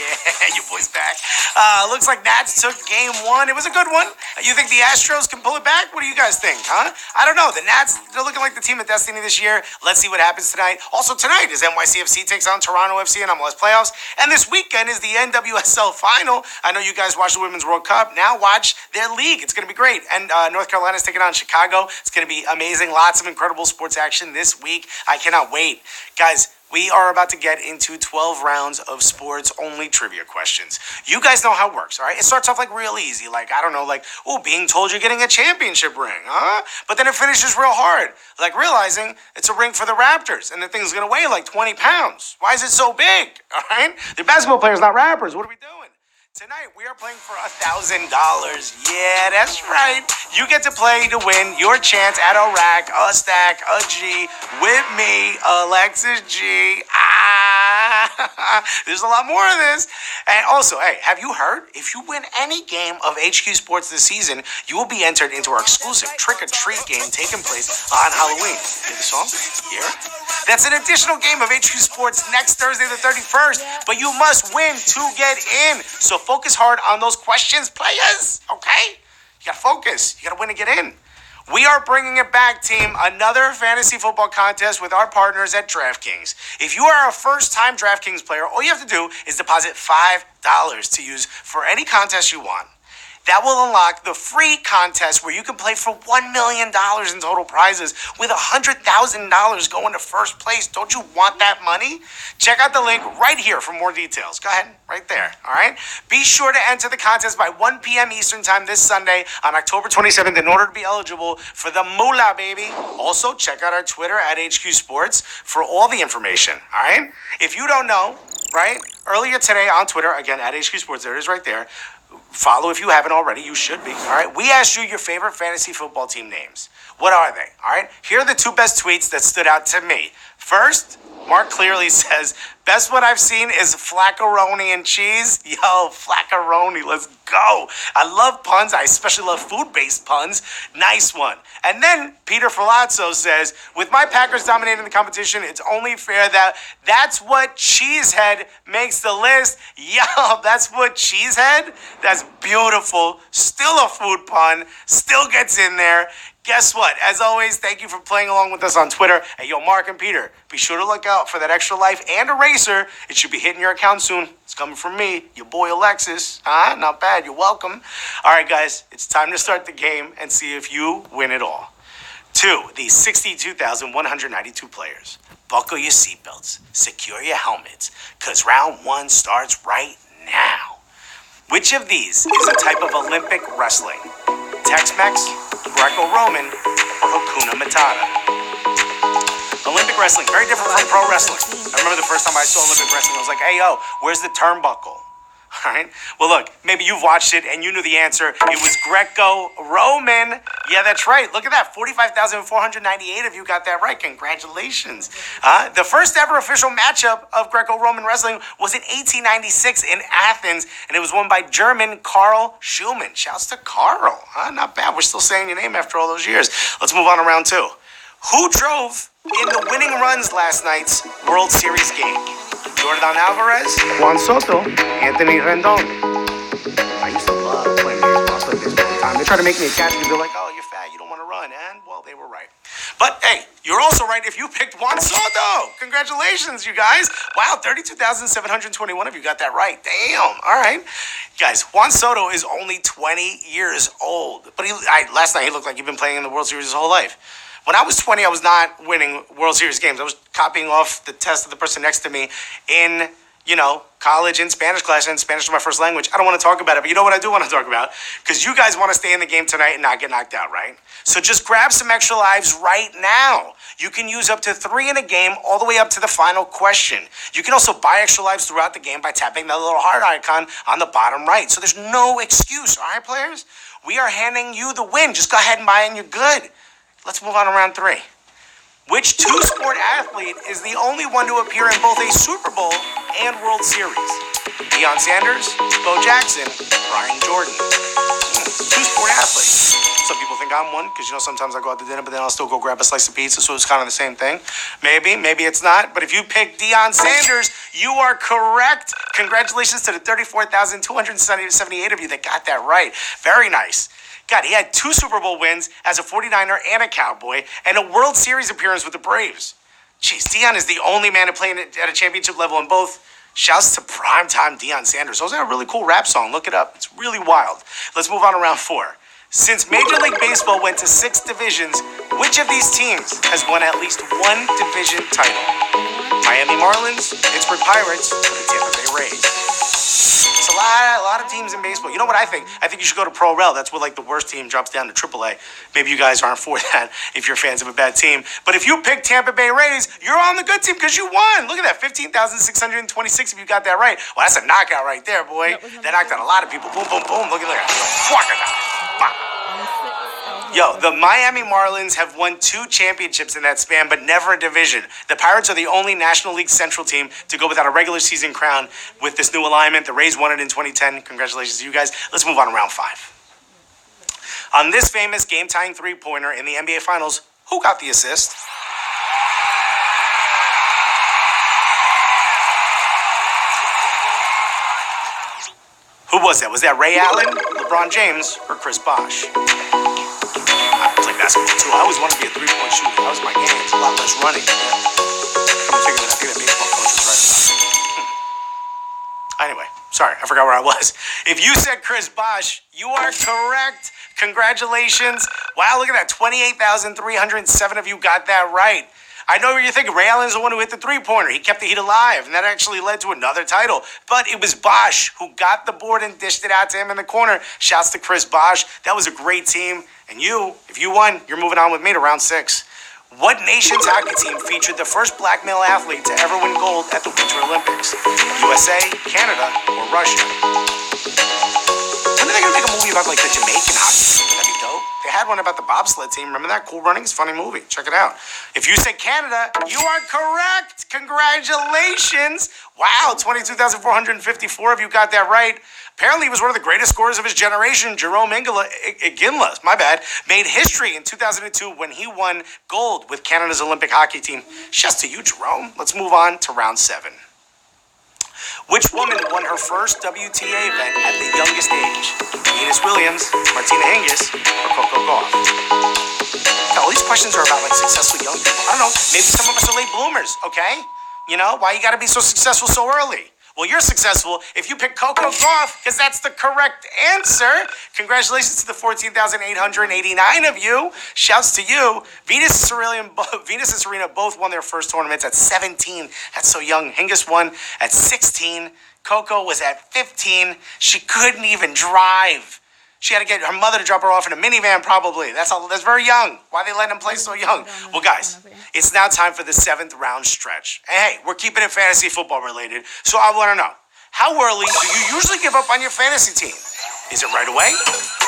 Yeah, your boy's back. Looks like Nats took game one. It was a good one. You think the Astros can pull it back? What do you guys think, huh? I don't know. The Nats, they're looking like the team of destiny this year. Let's see what happens tonight. Also tonight is NYCFC takes on Toronto FC in MLS playoffs. And this weekend is the NWSL final. I know you guys watch the Women's World Cup. Now watch their league. It's going to be great. And North Carolina's taking on Chicago. It's going to be amazing. Lots of incredible sports action this week. I cannot wait. Guys, we are about to get into 12 rounds of sports-only trivia questions. You guys know how it works, all right? It starts off like real easy, like, I don't know, like, being told you're getting a championship ring, huh? But then it finishes real hard, like realizing it's a ring for the Raptors, and the thing's gonna weigh like 20 pounds. Why is it so big, all right? They're basketball players, not rappers. What are we doing? Tonight, we are playing for $1,000. Yeah, that's right. You get to play to win your chance at a rack, a stack, a G with me, Alexis G. There's a lot more of this. And also, hey, have you heard? If you win any game of HQ Sports this season, you will be entered into our exclusive trick-or-treat game taking place on Halloween. Hear the song? Hear it? That's an additional game of HQ Sports next Thursday the 31st, but you must win to get in. So focus hard on those questions, players, okay? You gotta focus. You gotta win to get in. We are bringing it back, team. Another fantasy football contest with our partners at DraftKings. If you are a first-time DraftKings player, all you have to do is deposit $5 to use for any contest you want. That will unlock the free contest where you can play for $1 million in total prizes with $100,000 going to first place. Don't you want that money? Check out the link right here for more details. Go ahead, right there, all right? Be sure to enter the contest by 1 p.m. Eastern Time this Sunday on October 27th in order to be eligible for the moolah, baby. Also, check out our Twitter at HQ Sports for all the information, all right? If you don't know, right, earlier today on Twitter, again, at HQ Sports, there it is right there. Follow if you haven't already. You should be. All right. We asked you your favorite fantasy football team names. What are they? All right. Here are the two best tweets that stood out to me. First, Mark clearly says, best one I've seen is flaccaroni and cheese. Yo, flaccaroni, let's go. I love puns. I especially love food-based puns. Nice one. And then Peter Falazzo says, with my Packers dominating the competition, it's only fair that that's what Cheesehead makes the list. Yo, that's what Cheesehead? That's beautiful. Still a food pun. Still gets in there. Guess what? As always, thank you for playing along with us on Twitter. Hey, yo, Mark and Peter, be sure to look out for that extra life and eraser. It should be hitting your account soon. It's coming from me, your boy Alexis. Not bad. You're welcome. All right, guys, it's time to start the game and see if you win it all. To the 62,192 players, buckle your seatbelts, secure your helmets, because round one starts right now. Which of these is a type of Olympic wrestling? Tex-Mex, Greco-Roman, or Hakuna Matata? Olympic wrestling, very different from pro wrestling. I remember the first time I saw Olympic wrestling, I was like, hey, yo, where's the turnbuckle? All right. Well, look, maybe you've watched it and you knew the answer. It was Greco-Roman. Yeah, that's right. Look at that. 45,498 of you got that right. Congratulations. The first ever official matchup of Greco-Roman wrestling was in 1896 in Athens, and it was won by German Karl Schumann. Shouts to Karl. Not bad. We're still saying your name after all those years. Let's move on to round two. Who drove in the winning runs last night's World Series game? Jordan Alvarez, Juan Soto, Anthony Rendon. I used to love playing baseball. I played baseball all the time. They try to make me a catcher because they're like, oh, you're fat, you don't want to run. And, well, they were right. But, hey, you're also right if you picked Juan Soto. Congratulations, you guys. Wow, 32,721 of you got that right. Damn. All right. Guys, Juan Soto is only 20 years old. But last night he looked like he'd been playing in the World Series his whole life. When I was 20, I was not winning World Series games. I was copying off the test of the person next to me in, college in Spanish class, and Spanish is my first language. I don't want to talk about it, but you know what I do want to talk about? Because you guys want to stay in the game tonight and not get knocked out, right? So just grab some extra lives right now. You can use up to 3 in a game all the way up to the final question. You can also buy extra lives throughout the game by tapping that little heart icon on the bottom right. So there's no excuse, all right, players? We are handing you the win. Just go ahead and buy and you're good. Let's move on to round 3. Which two-sport athlete is the only one to appear in both a Super Bowl and World Series? Deion Sanders, Bo Jackson, Brian Jordan. two-sport athlete. Some people think I'm one because, sometimes I go out to dinner, but then I'll still go grab a slice of pizza, so it's kind of the same thing. Maybe it's not. But if you pick Deion Sanders, you are correct. Congratulations to the 34,278 of you that got that right. Very nice. God, he had 2 Super Bowl wins as a 49er and a Cowboy, and a World Series appearance with the Braves. Jeez, Deion is the only man to play at a championship level in both. Shouts to primetime Deion Sanders. Also, a really cool rap song. Look it up. It's really wild. Let's move on to round 4. Since Major League Baseball went to 6 divisions, which of these teams has won at least one division title? Miami Marlins, Pittsburgh Pirates, or the Tampa Bay Rays? It's a lot of teams in baseball. You know what I think? I think you should go to Pro Rel. That's where the worst team drops down to AAA. Maybe you guys aren't for that if you're fans of a bad team. But if you pick Tampa Bay Rays, you're on the good team because you won. Look at that, 15,626 if you got that right. Well, that's a knockout right there, boy. That knocked out a lot of people. Boom, boom, boom. Look at that. Yo, the Miami Marlins have won 2 championships in that span, but never a division. The Pirates are the only National League Central team to go without a regular season crown with this new alignment. The Rays won it in 2010. Congratulations to you guys. Let's move on to round 5. On this famous game-tying three-pointer in the NBA Finals, who got the assist? Who was that? Was that Ray Allen, LeBron James, or Chris Bosh? I play basketball too. I always wanted to be a three-point shooter. That was my game. It's a lot less running. Come to figure that, I think that baseball coach was right about it. Anyway, sorry, I forgot where I was. If you said Chris Bosh, you are correct. Congratulations. Wow, look at that. 28,307 of you got that right. I know what you're thinking. Ray Allen's the one who hit the three-pointer. He kept the Heat alive, and that actually led to another title. But it was Bosh who got the board and dished it out to him in the corner. Shouts to Chris Bosh. That was a great team. And if you won, you're moving on with me to round 6. What nation's hockey team featured the first black male athlete to ever win gold at the Winter Olympics? USA, Canada, or Russia? When are they going to make a movie about the Jamaican hockey team? That'd be dope. They had one about the bobsled team. Remember that? Cool Runnings? Funny movie. Check it out. If you said Canada, you are correct. Congratulations. Wow, 22,454 of you got that right. Apparently, he was one of the greatest scorers of his generation. Jerome Iginla, made history in 2002 when he won gold with Canada's Olympic hockey team. Shouts to you, Jerome. Let's move on to round 7. Which woman won her first WTA event at the youngest age? Venus Williams, Martina Hingis, or Coco Gauff? Now, all these questions are about successful young people. I don't know. Maybe some of us are late bloomers, okay? Why you got to be so successful so early? Well, you're successful if you pick Coco Gauff because that's the correct answer. Congratulations to the 14,889 of you. Shouts to you. Venus and Serena both won their first tournaments at 17. That's so young. Hingis won at 16. Coco was at 15. She couldn't even drive. She had to get her mother to drop her off in a minivan, probably. That's very young. Why they letting them play so young? Well, guys, it's now time for the 7th round stretch. And hey, we're keeping it fantasy football related, so I want to know, how early do you usually give up on your fantasy team? Is it right away?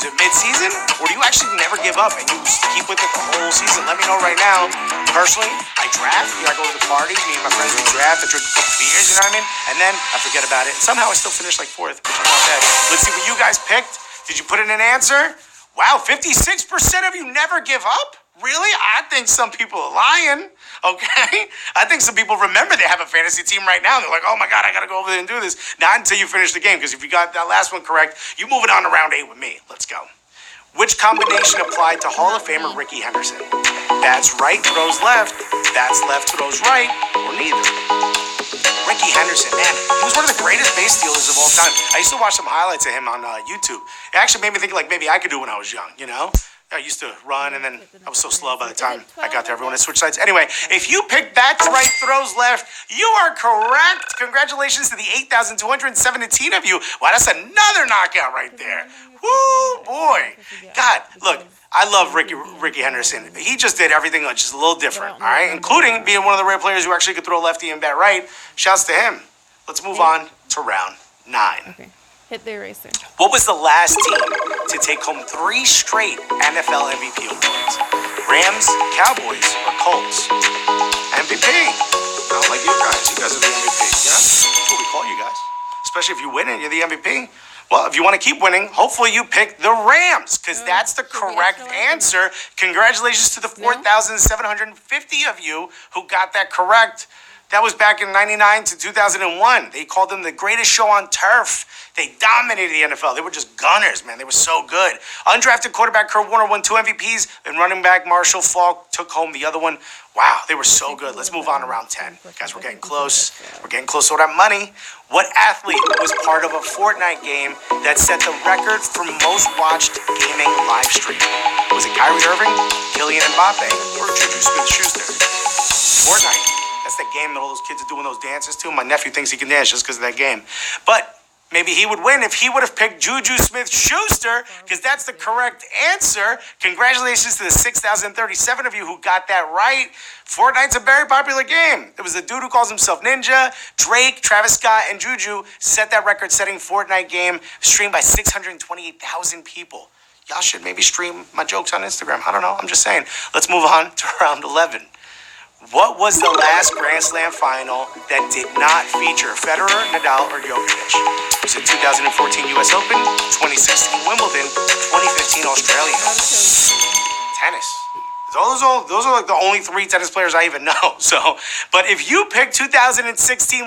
Is it mid-season? Or do you actually never give up and you keep with it the whole season? Let me know right now. Personally, I draft. I go to the parties. Me and my friends, we draft. I drink a couple beers, you know what I mean? And then I forget about it. Somehow I still finish 4th, which is not bad. Let's see what you guys picked. Did you put in an answer? Wow, 56% of you never give up? Really? I think some people are lying, okay? I think some people remember they have a fantasy team right now. And they're like, oh my God, I got to go over there and do this. Not until you finish the game, because if you got that last one correct, you're moving on to round 8 with me. Let's go. Which combination applied to Hall of Famer Ricky Henderson? Bats right, throws left. Bats left, throws right, or neither. Ricky Henderson, man, he was one of the greatest base stealers of all time. I used to watch some highlights of him on YouTube. It actually made me think maybe I could do it when I was young, I used to run, and then I was so slow by the time I got there. Everyone had switched sides. Anyway, if you picked bats right, throws left, you are correct. Congratulations to the 8,217 of you. Wow, that's another knockout right there. Woo, boy. God, look, I love Ricky Henderson. He just did everything just a little different, all right? Including being one of the rare players who actually could throw lefty and bat right. Shouts to him. Let's move on to round 9. Okay. Hit the eraser. What was the last team to take home 3 straight NFL MVP awards? Rams, Cowboys, or Colts? MVP. I don't like you guys. You guys are the MVP, yeah? That's what we call you guys. Especially if you win it, you're the MVP. Well, if you want to keep winning, hopefully you pick the Rams, because that's the correct answer. Congratulations to the 4,750 of you who got that correct. That was back in 99 to 2001. They called them the greatest show on turf. They dominated the NFL. They were just gunners, man. They were so good. Undrafted quarterback Kurt Warner won 2 MVPs, and running back Marshall Faulk took home the other one. Wow, they were so good. Let's move on to round 10. Guys, we're getting close. We're getting close to that money. What athlete was part of a Fortnite game that set the record for most watched gaming live stream? Was it Kyrie Irving, Kylian Mbappe, or Juju Smith-Schuster? Fortnite. That's the game that all those kids are doing those dances to. My nephew thinks he can dance just because of that game. But maybe he would win if he would have picked Juju Smith-Schuster, because that's the correct answer. Congratulations to the 6,037 of you who got that right. Fortnite's a very popular game. It was a dude who calls himself Ninja. Drake, Travis Scott, and Juju set that record-setting Fortnite game, streamed by 628,000 people. Y'all should maybe stream my jokes on Instagram. I don't know. I'm just saying. Let's move on to round 11. What was the last Grand Slam final that did not feature Federer, Nadal, or Djokovic? Was it 2014 U.S. Open, 2016 Wimbledon, 2015 Australian Open? Tennis. Those are like the only 3 tennis players I even know. So, but if you picked 2016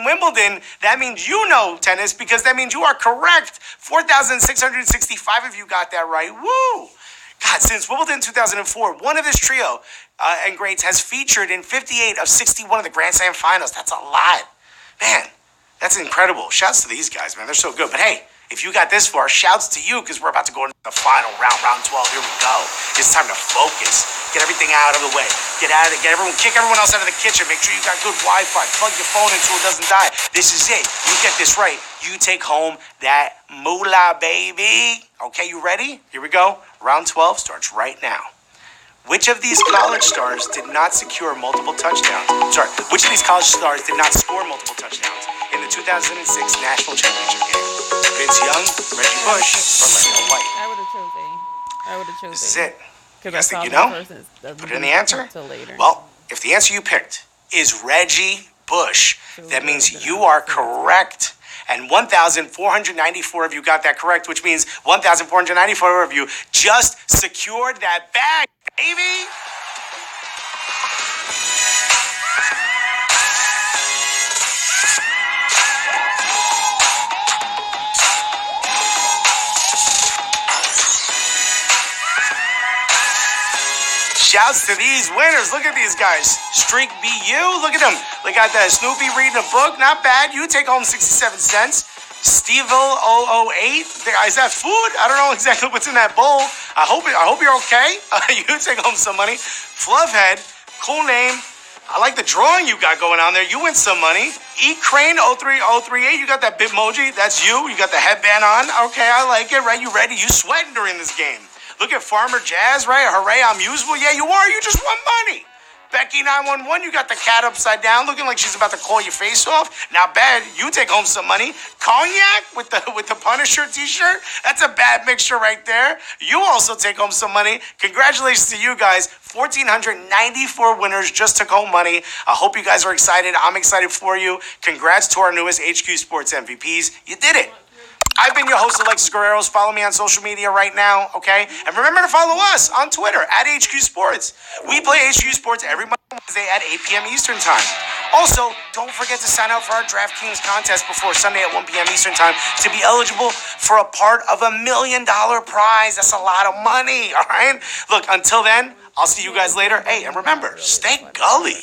Wimbledon, that means you know tennis, because that means you are correct. 4,665 of you got that right. Woo! God, since Wimbledon 2004, one of this trio and greats has featured in 58 of 61 of the Grand Slam finals. That's a lot. Man, that's incredible. Shouts to these guys, man. They're so good. But hey, if you got this far, shouts to you, because we're about to go into the final round, round 12. Here we go. It's time to focus. Get everything out of the way. Get out of it. Kick everyone else out of the kitchen. Make sure you got good Wi-Fi. Plug your phone in so it doesn't die. This is it. You get this right, you take home that moolah, baby. Okay, you ready? Here we go. Round 12 starts right now. Which of these college stars did not secure multiple touchdowns? Which of these college stars did not score multiple touchdowns in the 2006 National Championship game? Vince Young, Reggie Bush, or Lionel White? I would have chosen. This is it. You guys think you know? Put it in the answer. Well, if the answer you picked is Reggie Bush, that means you are correct. And 1,494 of you got that correct, which means 1,494 of you just secured that bag, baby. Shouts to these winners. Look at these guys. Streak BU. Look at them. They got that Snoopy reading a book. Not bad. You take home 67 cents. Stevil008. Is that food? I don't know exactly what's in that bowl. I hope you're okay. You take home some money. Fluffhead. Cool name. I like the drawing you got going on there. You win some money. Crane03038. You got that Bitmoji. That's you. You got the headband on. Okay, I like it. Right? You ready? You sweating during this game. Look at Farmer Jazz, right? Hooray, I'm usable. Yeah, you are. You just won money. Becky911, you got the cat upside down, looking like she's about to claw your face off. Not bad. You take home some money. Cognac with the Punisher t-shirt. That's a bad mixture right there. You also take home some money. Congratulations to you guys. 1,494 winners just took home money. I hope you guys are excited. I'm excited for you. Congrats to our newest HQ Sports MVPs. You did it. I've been your host, Alexis Guerreros. Follow me on social media right now, okay? And remember to follow us on Twitter at HQ Sports. We play HQ Sports every Wednesday at 8 p.m. Eastern Time. Also, don't forget to sign up for our DraftKings contest before Sunday at 1 p.m. Eastern Time to be eligible for a part of $1 million prize. That's a lot of money, all right? Look, until then, I'll see you guys later. Hey, and remember, stay gully.